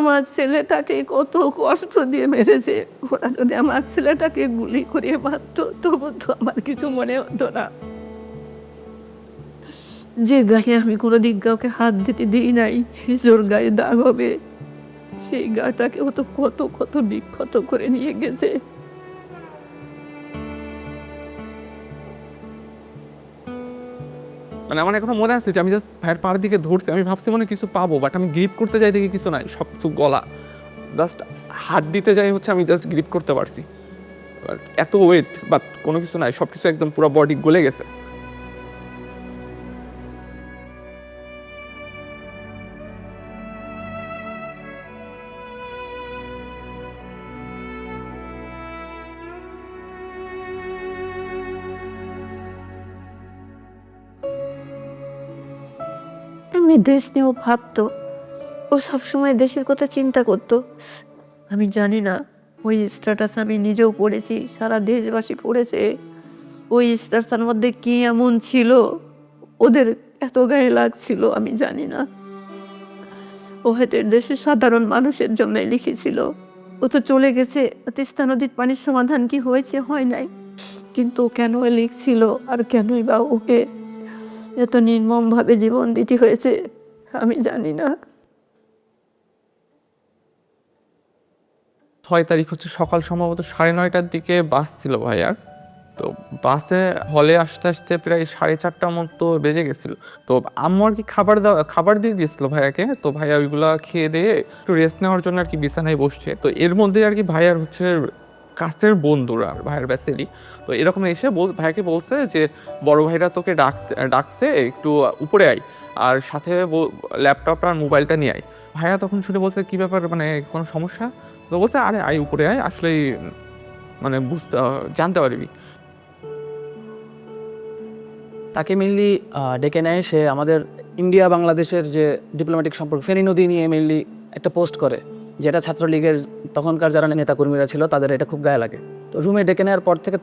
আমার ছেলেটাকে কত কষ্ট দিয়ে মেরেছে, ওরা যদি আমার ছেলেটাকে গুলি করে মারতো তবু তো আমার কিছু মনে হতো না। যে গায়ে আমি কোনোদিন কাউকে হাত দিতে দিই নাই, জোর গায়ে দাগ হবে, সেই গাটাকে ও তো কত কত বিক্ষত করে নিয়ে গেছে। মানে আমার এখনো মনে আছে যে আমি জাস্ট ভাইয়ের পাড়ের দিকে ধরছি, আমি ভাবছি মনে হয় কিছু পাবো, বাট আমি গ্রিপ করতে যাই দেখি কিছু নাই, সব কিছু গলা। জাস্ট হাত দিতে যাই হচ্ছে আমি জাস্ট গ্রিপ করতে পারছি, এত ওয়েট বাট কোনো কিছু নাই, সব কিছু একদম পুরো বডি গলে গেছে। আমি দেশ নিয়েও ভাবতো, ও সবসময় দেশের কথা চিন্তা করতো। আমি জানি না ওই স্ট্যাটাস আমি নিজেও পড়েছি, সারা দেশবাসী পড়েছে। ওই স্ট্যাটাসের মধ্যে কি এমন ছিল ওদের এত গায়ে লাগছিল আমি জানি না। ও হয়তো দেশের সাধারণ মানুষের জন্য লিখেছিল। ও তো চলে গেছে, তিস্তা নদীর পানির সমাধান কি হয়েছে, হয় নাই, কিন্তু কেন লিখছিল আর কেনই বা ওকে এত নির্মমভাবে জীবন দিতে হয়েছে আমি জানি না। 6 তারিখ হচ্ছে সকাল সম্ভবত 9:30টার দিকে বাস ছিল ভাইয়ার। তো বাসে হলে আসতে আসতে প্রায় 4:30টার মতো বেজে গেছিল। তো আম্মু আর কি খাবার দিয়ে দিয়েছিল ভাইয়াকে। তো ভাইয়া ওইগুলা খেয়ে দিয়ে একটু রেস্ট নেওয়ার জন্য আর কি বিছানায় বসছে। তো এর মধ্যে আর কি ভাইয়ার হচ্ছে কাছের বন্ধুরা ভাইয়ের ব্যাচেরই তো এরকম এসে ভাইয়াকে বলছে যে বড় ভাইরা তোকে ডাকছে, একটু উপরে আয়, আর সাথে ল্যাপটপ আর মোবাইলটা নিয়ে আয়। ভাইয়া তখন শুনে বলছে কি ব্যাপার, মানে কোনো সমস্যা? তো বলছে আরে আয় উপরে আয়, আসলেই মানে জানতে পারবি। তাকে মেইনলি ডেকে নেয়, সে আমাদের ইন্ডিয়া বাংলাদেশের যে ডিপ্লোম্যাটিক সম্পর্ক ফেনী নদী নিয়ে মেইনলি একটা পোস্ট করে, যেটা ছাত্রলীগের তখনকার যারা নেতাকর্মীরা ছিল তাদের এটা খুব গায়ে লাগে। তো রুমে ডেকে নেওয়ার পর থেকে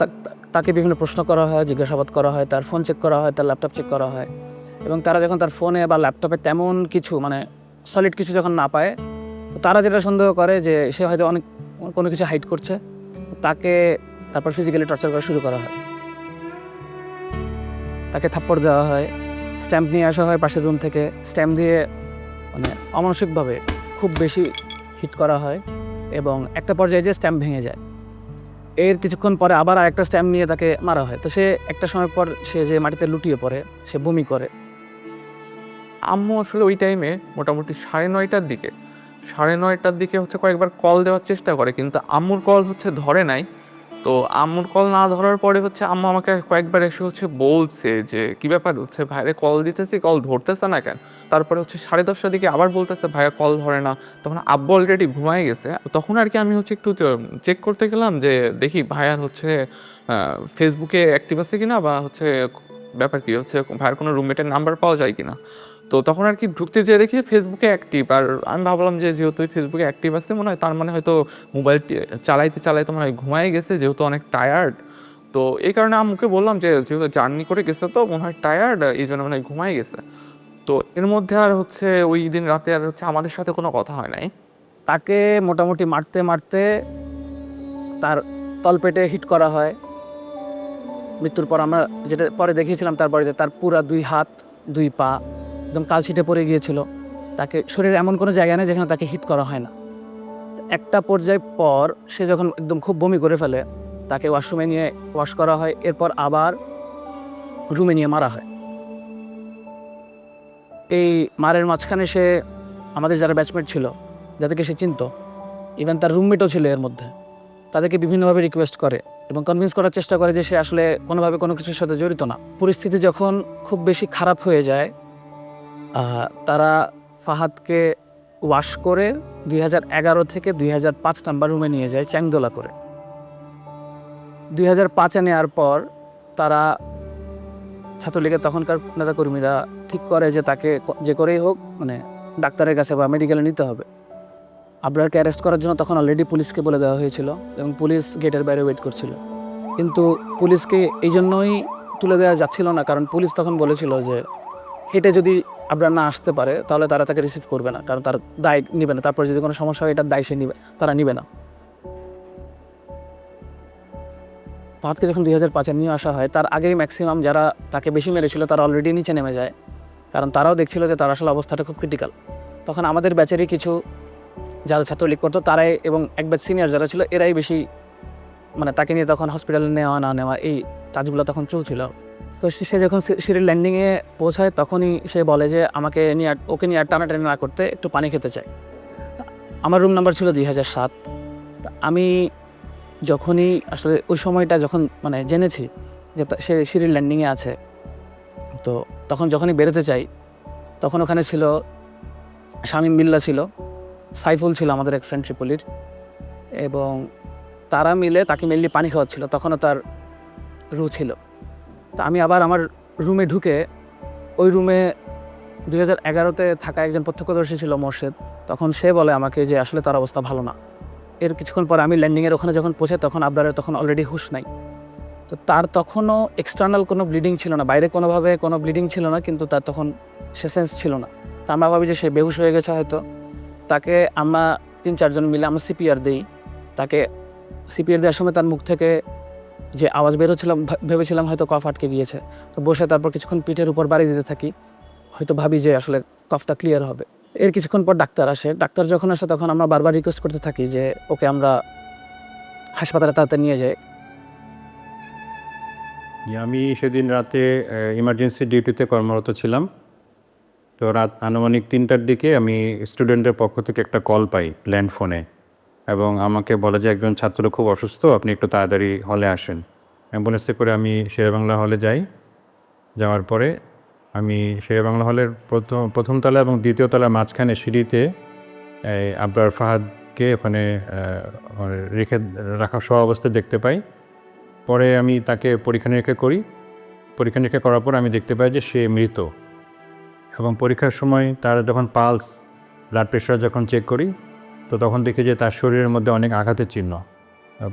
তাকে বিভিন্ন প্রশ্ন করা হয়, জিজ্ঞাসাবাদ করা হয়, তার ফোন চেক করা হয়, তার ল্যাপটপ চেক করা হয়। এবং তারা যখন তার ফোনে বা ল্যাপটপে তেমন কিছু মানে সলিড কিছু যখন না পায়, তো তারা যেটা সন্দেহ করে যে সে হয়তো অনেক কোনো কিছু হাইড করছে, তাকে তারপর ফিজিক্যালি টর্চার করা শুরু করা হয়। তাকে থাপ্পড় দেওয়া হয়, স্ট্যাম্প নিয়ে আসা হয় পাশের রুম থেকে, স্ট্যাম্প দিয়ে মানে অমানসিকভাবে খুব বেশি হিট করা হয় এবং একটা পর্যায়ে যে স্ট্যাম্প ভেঙে যায়। এর কিছুক্ষণ পরে আবার আরেকটা স্ট্যাম্প নিয়ে তাকে মারা হয়। তো সে একটা সময় পর সে যে মাটিতে লুটিয়ে পড়ে, সে বমি করে। আম্মু আসলে ওই টাইমে মোটামুটি 9:30টার দিকে হচ্ছে কয়েকবার কল দেওয়ার চেষ্টা করে, কিন্তু আম্মুর কল হচ্ছে ধরে নাই। তো আম্মুর কল না ধরার পরে হচ্ছে আম্মু আমাকে কয়েকবার এসে হচ্ছে বলছে যে কি ব্যাপার, হচ্ছে ভাইরে কল দিতেছি, কল ধরতেছে না কেন? তারপরে হচ্ছে 10:30টার দিকে আবার বলতেছে ভাইয়া কল ধরে না। তখন আব্বু অলরেডি ঘুমায় গেছে। তখন আর কি আমি হচ্ছে একটু চেক করতে গেলাম যে দেখি ভাইয়ার হচ্ছে ফেসবুকে অ্যাক্টিভ আছে কিনা, বা হচ্ছে ব্যাপার কি হচ্ছে ভাইয়ের কোনো রুমমেটের নাম্বার পাওয়া যায় কিনা। তো তখন আর কি ঢুকতে যেয়ে দেখি ফেসবুকে অ্যাক্টিভ, আর আমি ভাবলাম যে যেহেতু ফেসবুকে অ্যাক্টিভ আছে মনে হয়, তার মানে হয়তো মোবাইল চালাইতে মনে হয় ঘুমায় গেছে, যেহেতু অনেক টায়ার্ড। তো এই কারণে আম্মুকে বললাম যে যেহেতু জার্নি করে গেছে তো মনে হয় টায়ার্ড, এই জন্য মনে হয় ঘুমায় গেছে। তো এর মধ্যে আর হচ্ছে ওই দিন রাতে আর হচ্ছে আমাদের সাথে কোনো কথা হয় নাই। তাকে মোটামুটি মারতে মারতে তার তলপেটে হিট করা হয়। মৃত্যুর পর আমরা যেটা পরে দেখিয়েছিলাম তার বাড়িতে, তার পুরা 2 হাত 2 পা একদম কালছিটে পড়ে গিয়েছিল। তাকে শরীরে এমন কোনো জায়গা নেই যেখানে তাকে হিট করা হয় না। একটা পর্যায় পর সে যখন একদম খুব বমি করে ফেলে, তাকে ওয়াশরুমে নিয়ে ওয়াশ করা হয়, এরপর আবার রুমে নিয়ে মারা হয়। এই মারের মাঝখানে সে আমাদের যারা ব্যাচমেট ছিল, যাদেরকে সে চিনত, ইভেন তার রুমমেটও ছিল এর মধ্যে, তাদেরকে বিভিন্নভাবে রিকোয়েস্ট করে এবং কনভিন্স করার চেষ্টা করে যে সে আসলে কোনোভাবে কোনো কিছুর সাথে জড়িত না। পরিস্থিতি যখন খুব বেশি খারাপ হয়ে যায়, তারা ফাহাদকে ওয়াশ করে 2011 থেকে 2005 নাম্বার রুমে নিয়ে যায় চ্যাংদোলা করে। 2005-এ নেওয়ার পর তারা ছাত্রলীগের তখনকার নেতাকর্মীরা ঠিক করে যে তাকে যে করেই হোক মানে ডাক্তারের কাছে বা মেডিকেলে নিতে হবে। আবরারকে অ্যারেস্ট করার জন্য তখন অলরেডি পুলিশকে বলে দেওয়া হয়েছিল এবং পুলিশ গেটের বাইরে ওয়েট করছিল। কিন্তু পুলিশকে এই জন্যই তুলে দেওয়া যাচ্ছিল না, কারণ পুলিশ তখন বলেছিল যে হেঁটে যদি আবরার না আসতে পারে তাহলে তারা তাকে রিসিভ করবে না, কারণ তার দায় নিবে না। তারপর যদি কোনো সমস্যা হয় এটার দায় সে নিবে, তারা নিবে না। ফাহাদকে যখন 2005-এ নিয়ে আসা হয় তার আগেই ম্যাক্সিমাম যারা তাকে বেশি মেরেছিল তারা অলরেডি নিচে নেমে যায়, কারণ তারাও দেখছিল যে তার আসলে অবস্থাটা খুব ক্রিটিক্যাল। তখন আমাদের ব্যাচেরই কিছু যারা ছাত্রলীগ করতো তারাই এবং এক ব্যাচ সিনিয়র যারা ছিল এরাই বেশি মানে তাকে নিয়ে তখন হসপিটালে নেওয়া না নেওয়া এই কাজগুলো তখন চলছিল। তো সে যখন সিঁড়ির ল্যান্ডিংয়ে পৌঁছায় তখনই সে বলে যে আমাকে নিয়ে ওকে নিয়ে আর টানাটানি না করতে, একটু পানি খেতে চাই। আমার রুম নাম্বার ছিল 2007। আমি যখনই আসলে ওই সময়টা যখন মানে জেনেছি যে সে সিঁড়ির ল্যান্ডিংয়ে আছে, তো তখন যখনই বেরোতে চাই তখন ওখানে ছিল শামীম বিল্লাহ ছিল, সাইফুল ছিল আমাদের এক ফ্রেন্ড ট্রিপলির, এবং তারা মিলে তাকে মেনলি পানি খাওয়াচ্ছিল। তখনও তার রু ছিল। তা আমি আবার আমার রুমে ঢুকে ওই রুমে 2011-তে থাকা একজন প্রত্যক্ষদর্শী ছিল মোর্শেদ, তখন সে বলে আমাকে যে আসলে তার অবস্থা ভালো না। এর কিছুক্ষণ পরে আমি ল্যান্ডিংয়ের ওখানে যখন পৌঁছে তখন আবরারের তখন অলরেডি হুঁশ নাই। তো তার তখনও এক্সটার্নাল কোনো ব্লিডিং ছিল না, বাইরে কোনোভাবে কোনো ব্লিডিং ছিল না, কিন্তু তার তখন সে সেন্স ছিল না। তা আমরা ভাবি যে সে বেহুশ হয়ে গেছে হয়তো। তাকে আমরা 3-4 জন মিলে আমরা সিপিআর দিই। তাকে সিপিআর দেওয়ার সময় তার মুখ থেকে যে আওয়াজ বেরোচ্ছিলাম ভেবেছিলাম হয়তো কফ আটকে গিয়েছে। তো বসে তারপর কিছুক্ষণ পিঠের উপর বাড়ি দিতে থাকি, হয়তো ভাবি যে আসলে কফটা ক্লিয়ার হবে। এর কিছুক্ষণ পর ডাক্তার আসে। ডাক্তার যখন আসে তখন আমরা বারবার রিকোয়েস্ট করতে থাকি যে ওকে আমরা হাসপাতালে তাড়াতাড়ি নিয়ে যাই। আমি সেদিন রাতে ইমার্জেন্সি ডিউটিতে কর্মরত ছিলাম। তো রাত আনুমানিক 3টার দিকে আমি স্টুডেন্টের পক্ষ থেকে একটা কল পাই ল্যান্ড ফোনে, এবং আমাকে বলে যে একজন ছাত্র খুব অসুস্থ, আপনি একটু তাড়াতাড়ি হলে আসেন। অ্যাম্বুলেন্সে করে আমি শেরেবাংলা হলে যাই। যাওয়ার পরে আমি শেরেবাংলা হলের প্রথম তলা এবং দ্বিতীয় তলার মাঝখানে সিঁড়িতে আবরার ফাহাদকে ওখানে রেখে রাখা সহ অবস্থায় দেখতে পাই। পরে আমি তাকে পরীক্ষা নিরীক্ষা করি। পরীক্ষা নিরীক্ষা করার পর আমি দেখতে পাই যে সে মৃত, এবং পরীক্ষার সময় তার যখন পালস, ব্লাড প্রেশার যখন চেক করি তো তখন দেখি যে তার শরীরের মধ্যে অনেক আঘাতের চিহ্ন।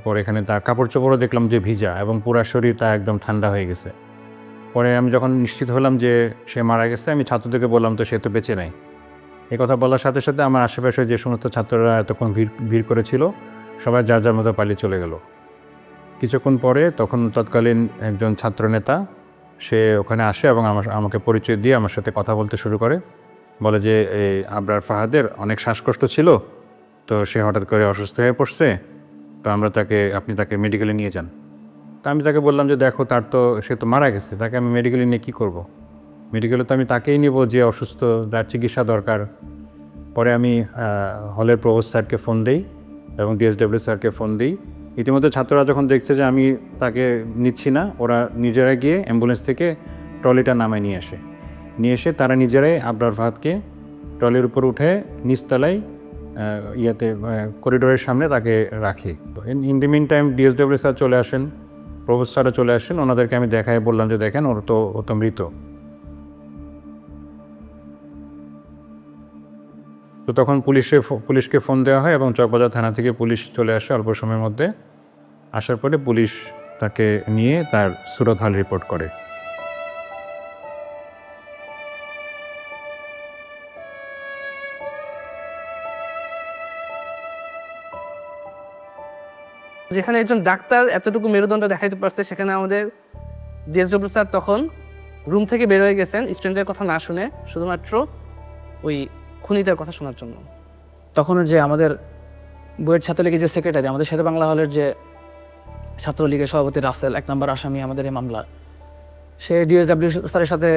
পরে এখানে তার কাপড় চোপড়ও দেখলাম যে ভিজা, এবং পুরা শরীর তার একদম ঠান্ডা হয়ে গেছে। পরে আমি যখন নিশ্চিত হলাম যে সে মারা গেছে, আমি ছাত্রদেরকে বললাম তো সে তো বেঁচে নাই। এই কথা বলার সাথে সাথে আমার আশেপাশে যে সমস্ত ছাত্ররা এতক্ষণ ভিড় করেছিল সবাই যার যার মতো পালিয়ে চলে গেল। কিছুক্ষণ পরে তখন তৎকালীন একজন ছাত্রনেতা সে ওখানে আসে এবং আমাকে পরিচয় দিয়ে আমার সাথে কথা বলতে শুরু করে। বলে যে এই আবরার ফাহাদের অনেক শ্বাসকষ্ট ছিল, তো সে হঠাৎ করে অসুস্থ হয়ে পড়ছে, তো আপনি তাকে মেডিকেলে নিয়ে যান। তা আমি তাকে বললাম যে দেখো সে তো মারা গেছে, তাকে আমি মেডিকেলে নিয়ে কী করব। মেডিকেলে তো আমি তাকেই নিব যে অসুস্থ, তার চিকিৎসা দরকার। পরে আমি হলের প্রভোস্ট স্যারকে ফোন দিই এবং ডিএসডব্লিউ স্যারকে ফোন দিই। ইতিমধ্যে ছাত্ররা যখন দেখছে যে আমি তাকে নিচ্ছি না, ওরা নিজেরা গিয়ে অ্যাম্বুলেন্স থেকে ট্রলিটা নামায় নিয়ে এসে তারা নিজেরাই আবরার ফাহাদকে ট্রলির উপর উঠে নিচতলায় করিডোরের সামনে তাকে রাখি। In the mean time DSW sir চলে আসেন, প্রভোস্ট স্যারও চলে আসেন। ওনাদেরকে আমি বললাম যে দেখেন ও তো মৃত। তো তখন পুলিশকে ফোন দেওয়া হয় এবং চকবাজার থানা থেকে পুলিশ চলে আসে অল্প সময়ের মধ্যে। আসার পরে পুলিশ তাকে নিয়ে তার সুরত হাল রিপোর্ট করে। যেখানে একজন ডাক্তার এতটুকু মেরুদণ্ড দেখাইতে পারছে, সেখানে আমাদের ডিএসডব্লিউ স্যার তখন রুম থেকে বের হয়ে গেছেন স্টুডেন্টের কথা না শুনে, শুধুমাত্র ওই খুনিদের কথা শোনার জন্য। তখন যে আমাদের বইয়ের ছাত্রলীগের যে সেক্রেটারি, আমাদের শেরে বাংলা হলের যে ছাত্রলীগের সভাপতি রাসেল, 1 নম্বর আসামি আমাদের এই মামলা, সে ডিএসডব্লিউ স্যারের সাথে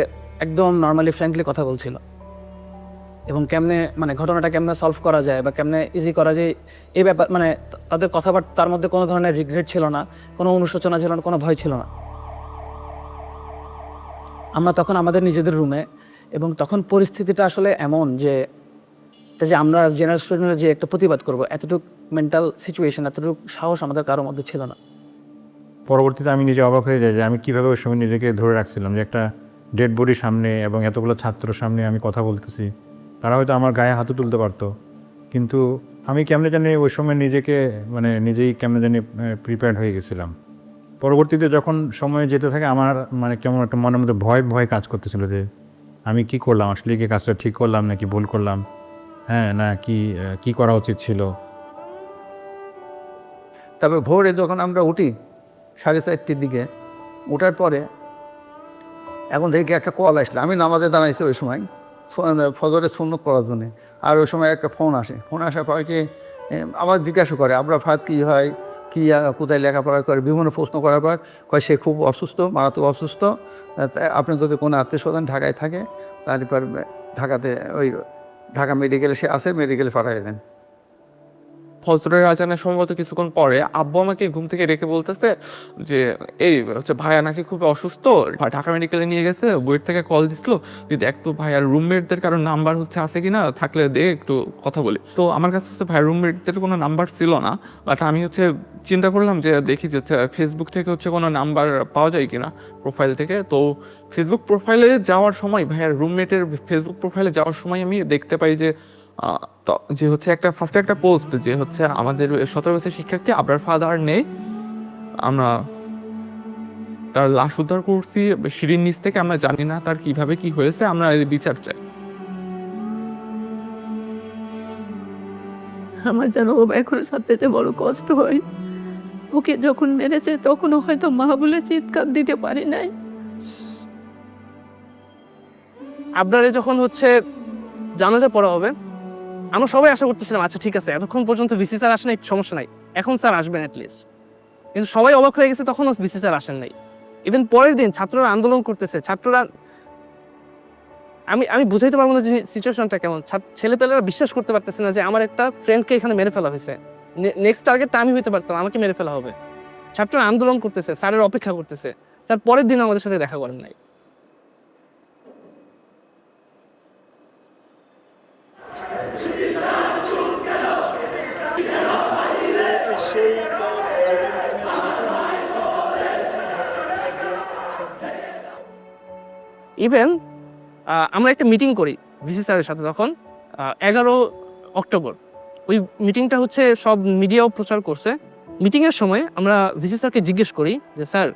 একদম নর্মালি ফ্র্যাঙ্কলি কথা বলছিল, এবং কেমনে ঘটনাটা কেমনে সলভ করা যায় বা কেমনে ইজি করা যায় এই ব্যাপার, তাদের কথাবার্তার মধ্যে কোনো ধরনের রিগ্রেট ছিল না, কোনো অনুশোচনা ছিল না, কোনো ভয় ছিল না। আমরা তখন আমাদের নিজেদের রুমে, এবং তখন পরিস্থিতিটা আসলে এমন যে আমরা জেনারেল স্টুডেন্টরা যে একটা প্রতিবাদ করব, এতটুকু মেন্টাল সিচুয়েশন, এতটুকু সাহস আমাদের কারোর মধ্যে ছিল না। পরবর্তীতে আমি নিজে অবাক হয়ে যাই যে আমি কীভাবে ওই সময় নিজেকে ধরে রাখছিলাম যে একটা ডেড বডির সামনে এবং এতগুলো ছাত্র সামনে আমি কথা বলতেছি। তারা হয়তো আমার গায়ে হাতও তুলতে পারতো, কিন্তু আমি কেমনে জানি ওই সময় নিজেকে নিজেই কেমনে জানি প্রিপেয়ার্ড হয়ে গেছিলাম। পরবর্তীতে যখন সময় যেতে থাকে আমার কেমন একটা মনের মধ্যে ভয় কাজ করতেছিল যে আমি কি করলাম, আসলে কি কাজটা ঠিক করলাম নাকি ভুল করলাম, হ্যাঁ, না কি করা উচিত ছিল। তারপর ভোরে যখন আমরা উঠি 4:30টার দিকে, ওঠার পরে এখন থেকে একটা কল আসলো, আমি নামাজে দাঁড়াইছি ওই সময় ফজরের সুন্নত করার জন্যে। আর ওই সময় একটা ফোন আসার পরে কি আবার জিজ্ঞাসা করে আবরার ফাহাদ কী হয়, কি কোথায় লেখাপড়া করে, বিভিন্ন প্রশ্ন করার পর কয় সে খুব অসুস্থ, মারাত্মক অসুস্থ, আপনার যদি কোনো আত্মীয় স্বজন ঢাকায় থাকে তারপর ঢাকাতে ওই ঢাকা মেডিকেলে সে আছে, মেডিকেলে পাঠিয়ে দেন। ফজরের আজানের সম্ভবত কিছুক্ষণ পরে আব্বু আমাকে ঘুম থেকে ডেকে বলতেছে যে এই হচ্ছে ভাইয়া নাকি খুব অসুস্থ, ঢাকা মেডিকেলে নিয়ে গেছে, বুয়েট থেকে কল দিছিল, তুই দেখ তো ভাইয়ার রুমমেটদের কারো নাম্বার হচ্ছে আছে কিনা, থাকলে দে একটু কথা বলি। তো আমার কাছে হচ্ছে ভাইয়ার রুমমেটদের কোনো নাম্বার ছিল না, বাট আমি হচ্ছে চিন্তা করলাম যে দেখি যে ফেসবুক থেকে হচ্ছে কোনো নাম্বার পাওয়া যায় কিনা প্রোফাইল থেকে। তো ফেসবুক প্রোফাইলে যাওয়ার সময়, ভাইয়ার রুমমেটের ফেসবুক প্রোফাইলে যাওয়ার সময় আমি দেখতে পাই যে যে হচ্ছে ফার্স্টে একটা পোস্ট যে হচ্ছে আমাদের 17 বছরের শিক্ষার্থী আবরার ফাদার নেই, আমরা তার লাশ উদ্ধার করছি সিঁড়ির নিচ থেকে, আমরা জানি না তার কিভাবে কি হয়েছে, আমরা এর বিচার চাই। আমার যেন ও এখন সবচেয়ে বড় কষ্ট হয়। ওকে যখন মেরেছে তখনও হয়তো মা বলে চিৎকার দিতে পারি নাই। আপনারে যখন হচ্ছে জানাজা পড়া হবে, আমরা সবাই আশা করতেছিলাম আচ্ছা ঠিক আছে, এতক্ষণ পর্যন্ত ভিসি স্যার আসেন নাই, সমস্যা নাই, এখন স্যার আসবেন অ্যাটলিস্ট। কিন্তু সবাই অবাক হয়ে গেছে, তখনও ভিসি স্যার আসেন নাই। ইভেন পরের দিন ছাত্ররা আন্দোলন করতেছে, ছাত্ররা আমি বুঝাইতে পারবো না যে সিচুয়েশনটা কেমন। ছেলেপেলেরা বিশ্বাস করতে পারতেছে না যে আমার একটা ফ্রেন্ডকে এখানে মেরে ফেলা হয়েছে, নেক্সট টার্গেটটা আমি হইতে পারতাম, আমাকে মেরে ফেলা হবে। ছাত্ররা আন্দোলন করতেছে, স্যারের অপেক্ষা করতেছে, স্যার পরের দিন আমাদের সাথে দেখা করেন নাই। ইভেন আমরা একটা মিটিং করি ভিসি স্যারের সাথে তখন 11 অক্টোবর। ওই মিটিংটা হচ্ছে সব মিডিয়াও প্রচার করছে। মিটিংয়ের সময় আমরা ভিসি স্যারকে জিজ্ঞেস করি যে স্যার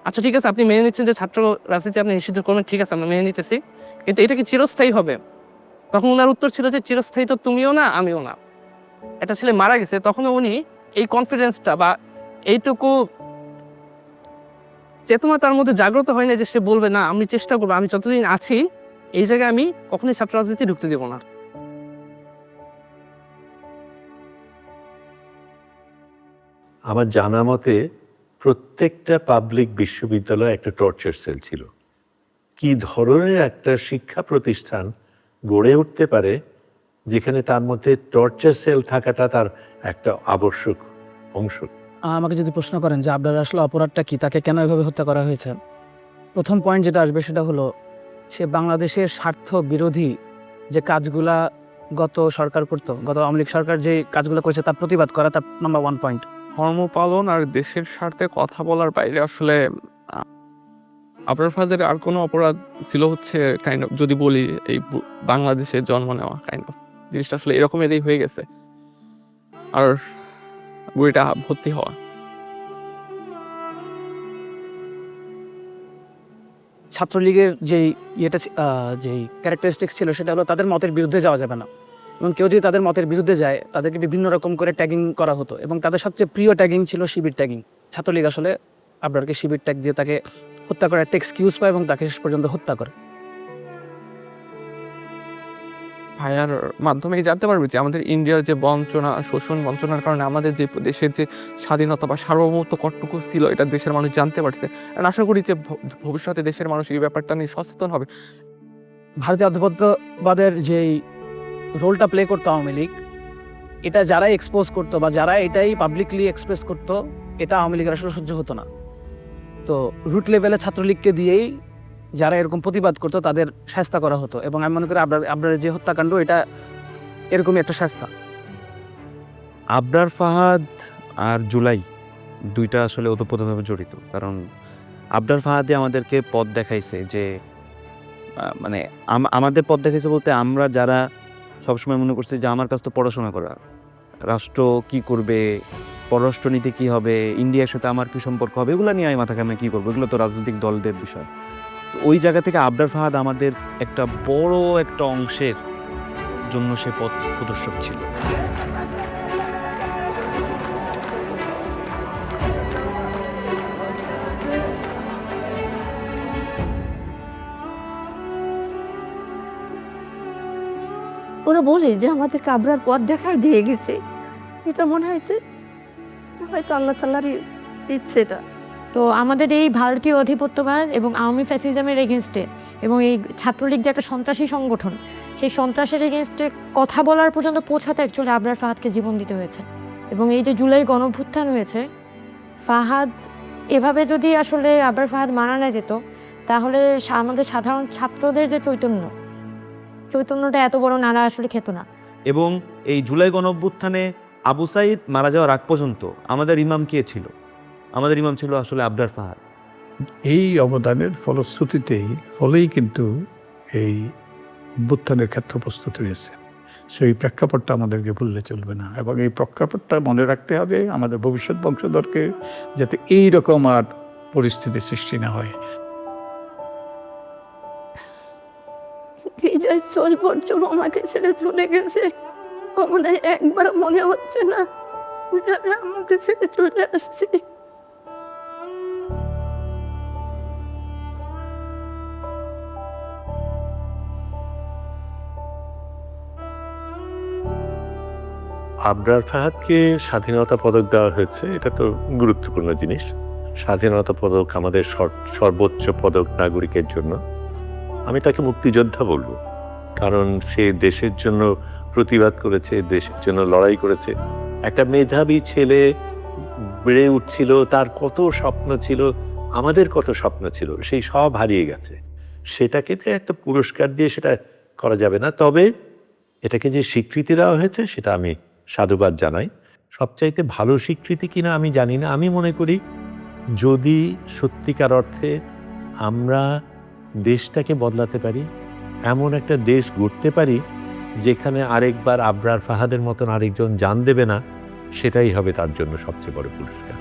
আচ্ছা ঠিক আছে, আপনি মেনে নিচ্ছেন যে ছাত্র রাজনীতি আপনি নিষিদ্ধ করবেন, ঠিক আছে আমরা মেনে নিতেছি, কিন্তু এটা কি চিরস্থায়ী হবে? তখন ওনার উত্তর ছিল যে চিরস্থায়ী তো তুমিও না আমিও না। একটা ছেলে মারা গেছে, তখনও উনি এই কনফিডেন্সটা বা এইটুকু চেতনা তার মধ্যে জাগ্রত হয় না যে সে বলবে না আমি চেষ্টা করবো, আমি যতদিন আছি এই জায়গায় আমি কখনোই ছাত্র রাজনীতি ঢুকতে দেবো না। আমার জানা মতে প্রত্যেকটা পাবলিক বিশ্ববিদ্যালয়ে একটা টর্চার সেল ছিল। কি ধরনের একটা শিক্ষা প্রতিষ্ঠান গড়ে উঠতে পারে যেখানে তার মধ্যে টর্চার সেল থাকাটা তার একটা আবশ্যক অংশ? আমাকে যদি প্রশ্ন করেন যে আবরার আসলে অপরাধটা কি, তাকে কেন এভাবে হত্যা করা হয়েছে, প্রথম পয়েন্ট যেটা আসবে সেটা হলো সে বাংলাদেশের স্বার্থ বিরোধী যে কাজগুলা গত সরকার করতো, গত আওয়ামী লীগ সরকার যে কাজগুলো করেছে তার প্রতিবাদ করা, তার নাম্বার 1 পয়েন্ট। ধর্ম পালন আর দেশের স্বার্থে কথা বলার বাইরে আসলে আবরার ফাদারের আর কোনো অপরাধ ছিল হচ্ছে কাইন্ড অফ, যদি বলি এই বাংলাদেশে জন্ম নেওয়া, কাইন্ড অফ জিনিসটা আসলে এরকমেরই হয়ে গেছে, আর বইটা ভর্তি হওয়া। ছাত্রলীগের যেই যেই ক্যারেক্টারিস্টিক্স ছিল সেটা হলো তাদের মতের বিরুদ্ধে যাওয়া যাবে না, এবং কেউ যদি তাদের মতের বিরুদ্ধে যায় তাদেরকে বিভিন্ন রকম করে ট্যাগিং করা হতো, এবং তাদের সবচেয়ে প্রিয় ট্যাগিং ছিল শিবির ট্যাগিং। ছাত্রলীগ আসলে আবরারকে শিবির ট্যাগ দিয়ে তাকে হত্যা করার একটা এক্সকিউজ পায় এবং তাকে শেষ পর্যন্ত হত্যা করে। ভাইয়ার মাধ্যমেই জানতে পারবে যে আমাদের ইন্ডিয়ার যে বঞ্চনা, শোষণ বঞ্চনার কারণে আমাদের যে দেশের যে স্বাধীনতা বা সার্বভৌমত্ব কতটুকু ছিল এটা দেশের মানুষ জানতে পারছে। আর আশা করি যে ভবিষ্যতে দেশের মানুষ এই ব্যাপারটা নিয়ে সচেতন হবে। ভারতীয় আধিপত্যবাদের যেই রোলটা প্লে করতো আওয়ামী লীগ, এটা যারাই এক্সপোজ করতো বা যারা এটাই পাবলিকলি এক্সপ্রেস করতো, এটা আওয়ামী লীগের আসলে সহ্য হতো না। তো রুট লেভেলে ছাত্রলীগকে দিয়েই যারা এরকম প্রতিবাদ করতো তাদের শাস্তা করা হতো, এবং আমি মনে করি আবরারের যে হত্যাকাণ্ড এটা এরকমই একটা শাস্তা। আবরার ফাহাদ আর জুলাই দুইটা আসলে ওতপ্রোতভাবে জড়িত, কারণ আবরার ফাহাদে আমাদেরকে পথ দেখাইছে যে মানে আমাদের পথ দেখাইছে বলতে আমরা যারা সবসময় মনে করছি যে আমার কাছে তো পড়াশোনা করা, রাষ্ট্র কি করবে, পররাষ্ট্রনীতি কী হবে, ইন্ডিয়ার সাথে আমার কী সম্পর্ক হবে, এগুলো নিয়ে আমি মাথা ঘামে কী করবো, এগুলো তো রাজনৈতিক দলদের বিষয়। তো ওই জায়গা থেকে আবরার ফাহাদ আমাদের একটা বড় একটা অংশের জন্য সে পথ প্রদর্শক ছিল। ওরা বলে যে আমাদেরকে আবরার পথ দেখায় দিয়ে গেছে, এটা মনে হয়তো হয়তো আল্লাহ তাআলারই ইচ্ছে এটা। তো আমাদের এই ভারতীয় অধিপত্যবাদ এবং আওয়ামী ফ্যাসিজমের এগেনস্টে এবং এই ছাত্রলীগ যে একটা সন্ত্রাসী সংগঠন, সেই সন্ত্রাসের এগেনস্টে কথা বলার পর্যন্ত পৌঁছাতে অ্যাকচুয়ালি আবরার ফাহাদকে জীবন দিতে হয়েছে। এবং এই যে জুলাই গণঅভ্যুত্থান হয়েছে, ফাহাদ এভাবে যদি আসলে আবরার ফাহাদ মারা না যেত, তাহলে আমাদের সাধারণ ছাত্রদের যে চৈতন্যটা এত বড় নাড়া আসলে খেত না। এবং এই জুলাই গণঅভ্যুত্থানে আবু সাইদ মারা যাওয়ার আগ পর্যন্ত আমাদের ইমাম কে ছিল? আমাদের ইমাম ছিল আসলে আবরার ফাহাদ। এই অবদানের ফলেই কিন্তু এই অভ্যুত্থানের ক্ষেত্র প্রস্তুত হয়েছে। সেই প্রেক্ষাপটটা আমাদেরকে ভুললে চলবে না, এবং এই প্রেক্ষাপটটা মনে রাখতে হবে আমাদের ভবিষ্যৎ বংশধরকে, যাতে এই রকম আর পরিস্থিতির সৃষ্টি না হয়। যে চল পর্যন্ত আমাকে ছেড়ে চলে গেছে, আমাদের একবার মনে হচ্ছে না যে আমি আমাকে ছেড়ে চলে আসছি। আবরার ফাহাদকে স্বাধীনতা পদক দেওয়া হয়েছে, এটা তো গুরুত্বপূর্ণ জিনিস। স্বাধীনতা পদক আমাদের সর্বোচ্চ পদক নাগরিকের জন্য। আমি তাকে মুক্তিযোদ্ধা বলবো, কারণ সে দেশের জন্য প্রতিবাদ করেছে, দেশের জন্য লড়াই করেছে। একটা মেধাবী ছেলে বেড়ে উঠছিল, তার কত স্বপ্ন ছিল, আমাদের কত স্বপ্ন ছিল, সেই সব হারিয়ে গেছে। সেটাকে তো একটা পুরস্কার দিয়ে সেটা করা যাবে না। তবে এটাকে যে স্বীকৃতি দেওয়া হয়েছে সেটা আমি সাধুবাদ জানাই। সবচাইতে ভালো স্বীকৃতি কিনা আমি জানি না। আমি মনে করি যদি সত্যিকার অর্থে আমরা দেশটাকে বদলাতে পারি, এমন একটা দেশ গড়তে পারি যেখানে আরেকবার আবরার ফাহাদের মতন আরেকজন জান দেবে না, সেটাই হবে তার জন্য সবচেয়ে বড় পুরস্কার।